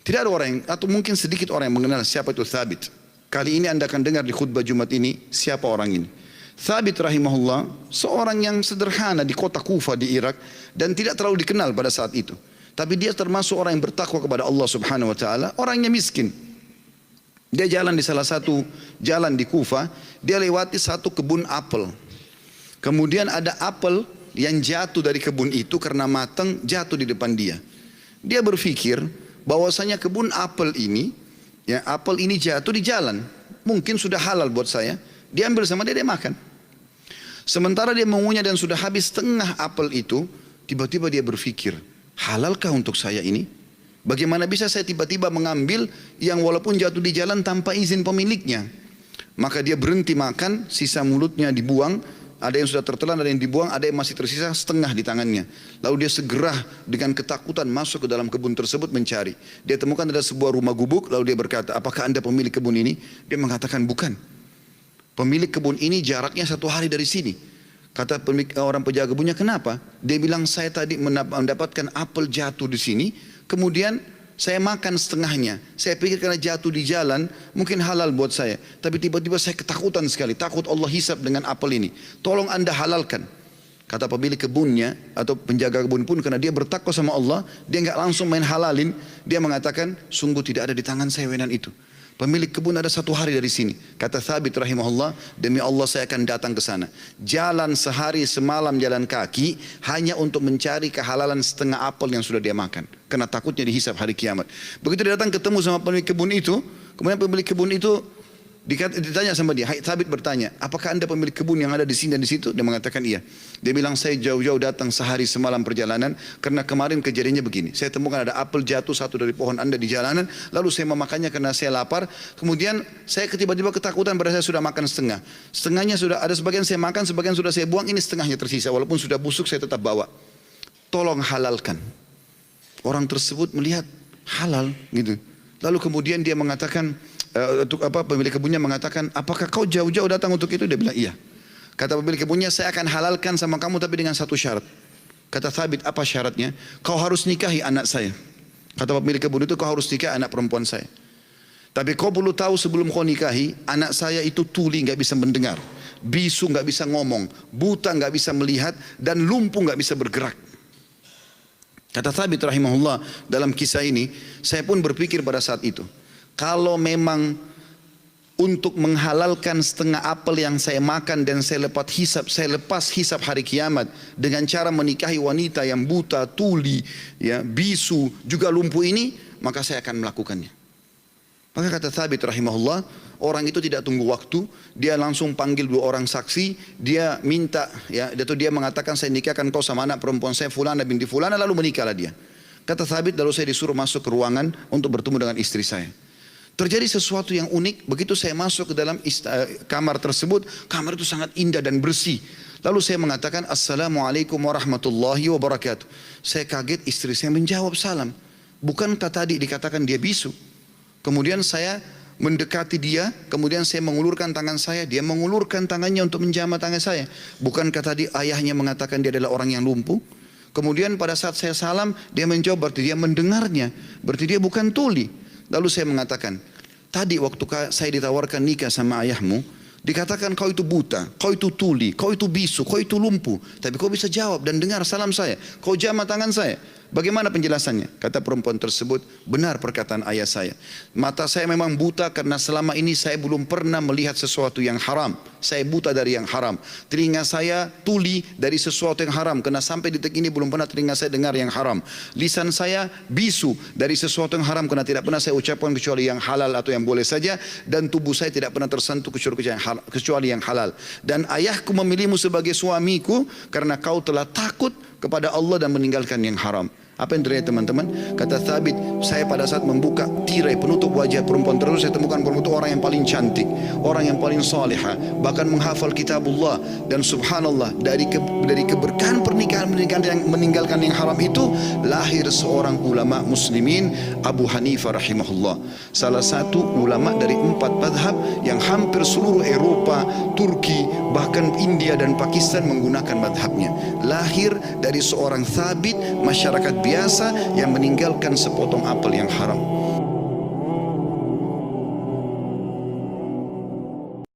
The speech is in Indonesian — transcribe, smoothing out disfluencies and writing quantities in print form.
Tidak ada orang yang, atau mungkin sedikit orang yang mengenal siapa itu Thabit. Kali ini Anda akan dengar di khutbah Jumat ini siapa orang ini. Thabit rahimahullah seorang yang sederhana di kota Kufa di Irak dan tidak terlalu dikenal pada saat itu. Tapi dia termasuk orang yang bertakwa kepada Allah Subhanahu wa taala, orangnya miskin. Dia jalan di salah satu jalan di Kufa, dia lewati satu kebun apel. Kemudian ada apel yang jatuh dari kebun itu karena matang jatuh di depan dia. Dia berpikir bahwasanya kebun apel ini, ya apel ini jatuh di jalan, mungkin sudah halal buat saya. Dia ambil sama dia, dia makan. Sementara dia mengunyah dan sudah habis setengah apel itu, tiba-tiba dia berpikir, halalkah untuk saya ini? Bagaimana bisa saya tiba-tiba mengambil yang walaupun jatuh di jalan tanpa izin pemiliknya? Maka dia berhenti makan, sisa mulutnya dibuang. Ada yang sudah tertelan, ada yang dibuang, ada yang masih tersisa setengah di tangannya. Lalu dia segera dengan ketakutan masuk ke dalam kebun tersebut mencari. Dia temukan ada sebuah rumah gubuk, lalu dia berkata, apakah Anda pemilik kebun ini? Dia mengatakan bukan. Pemilik kebun ini jaraknya 1 hari dari sini. Kata orang penjaga kebunnya, kenapa? Dia bilang, saya tadi mendapatkan apel jatuh di sini, kemudian saya makan setengahnya. Saya pikir karena jatuh di jalan, mungkin halal buat saya. Tapi tiba-tiba saya ketakutan sekali. Takut Allah hisab dengan apel ini. Tolong Anda halalkan. Kata pemilik kebunnya atau penjaga kebun pun karena dia bertakwa sama Allah, dia nggak langsung main halalin. Dia mengatakan, sungguh tidak ada di tangan saya wenan itu. Pemilik kebun ada 1 hari dari sini. Kata Thabit rahimahullah, demi Allah saya akan datang ke sana. Jalan sehari semalam jalan kaki hanya untuk mencari kehalalan setengah apel yang sudah dia makan. Karena takutnya dihisab hari kiamat. Begitu dia datang ketemu sama pemilik kebun itu, kemudian pemilik kebun itu ditanya sama dia, Thabit bertanya, apakah Anda pemilik kebun yang ada di sini dan di situ? Dia mengatakan iya. Dia bilang, saya jauh-jauh datang sehari semalam perjalanan karena kemarin kejadiannya begini. Saya temukan ada apel jatuh satu dari pohon Anda di jalanan, lalu saya memakannya karena saya lapar. Kemudian saya tiba-tiba ketakutan pada saya sudah makan setengah. Setengahnya sudah ada sebagian saya makan, sebagian sudah saya buang, ini setengahnya tersisa. Walaupun sudah busuk saya tetap bawa. Tolong halalkan. Orang tersebut melihat halal gitu. Lalu kemudian dia mengatakan, pemilik kebunnya mengatakan, apakah kau jauh-jauh datang untuk itu? Dia bilang iya. Kata pemilik kebunnya, saya akan halalkan sama kamu tapi dengan satu syarat. Kata Thabit, apa syaratnya? Kau harus nikahi anak saya. Kata pemilik kebun itu, kau harus nikahi anak perempuan saya. Tapi kau perlu tahu sebelum kau nikahi, anak saya itu tuli, nggak bisa mendengar, bisu nggak bisa ngomong, buta nggak bisa melihat, dan lumpuh nggak bisa bergerak. Kata Thabit rahimahullah, dalam kisah ini saya pun berpikir pada saat itu, kalau memang untuk menghalalkan setengah apel yang saya makan dan saya lepas hisab hari kiamat dengan cara menikahi wanita yang buta, tuli, ya, bisu, juga lumpuh ini, maka saya akan melakukannya. Maka kata Thabit rahimahullah, orang itu tidak tunggu waktu, dia langsung panggil 2 orang saksi, dia minta, ya, dia mengatakan saya nikahkan kau sama anak perempuan saya Fulana binti Fulana, lalu menikahlah dia. Kata Thabit, lalu saya disuruh masuk ke ruangan untuk bertemu dengan istri saya. Terjadi sesuatu yang unik, begitu saya masuk ke dalam kamar tersebut, kamar itu sangat indah dan bersih. Lalu saya mengatakan, Assalamualaikum warahmatullahi wabarakatuh. Saya kaget, istri saya menjawab salam. Bukankah tadi dikatakan dia bisu? Kemudian saya mendekati dia, kemudian saya mengulurkan tangan saya, dia mengulurkan tangannya untuk menjamah tangan saya. Bukankah tadi ayahnya mengatakan dia adalah orang yang lumpuh? Kemudian pada saat saya salam, dia menjawab, berarti dia mendengarnya, berarti dia bukan tuli. Lalu saya mengatakan, tadi waktu saya ditawarkan nikah sama ayahmu, dikatakan kau itu buta, kau itu tuli, kau itu bisu, kau itu lumpuh. Tapi kau bisa jawab dan dengar salam saya, kau jamah tangan saya. Bagaimana penjelasannya? Kata perempuan tersebut, benar perkataan ayah saya. Mata saya memang buta karena selama ini saya belum pernah melihat sesuatu yang haram. Saya buta dari yang haram. Telinga saya tuli dari sesuatu yang haram karena sampai detik ini belum pernah telinga saya dengar yang haram. Lisan saya bisu dari sesuatu yang haram karena tidak pernah saya ucapkan kecuali yang halal atau yang boleh saja. Dan tubuh saya tidak pernah tersentuh kecuali yang halal. Dan ayahku memilihmu sebagai suamiku karena kau telah takut kepada Allah dan meninggalkan yang haram. Apa yang terjadi teman-teman? Kata Thabit, saya pada saat membuka tirai penutup wajah perempuan tersebut, saya temukan perempuan itu orang yang paling cantik, orang yang paling salihah, bahkan menghafal kitabullah. Dan subhanallah, dari keberkahan pernikahan yang meninggalkan yang haram itu, lahir seorang ulama muslimin, Abu Hanifah rahimahullah. Salah satu ulama dari 4 madhab yang hampir seluruh Eropa, Turki, bahkan India dan Pakistan menggunakan madhabnya. Lahir dari seorang Thabit, masyarakat biasa yang meninggalkan sepotong apel yang haram.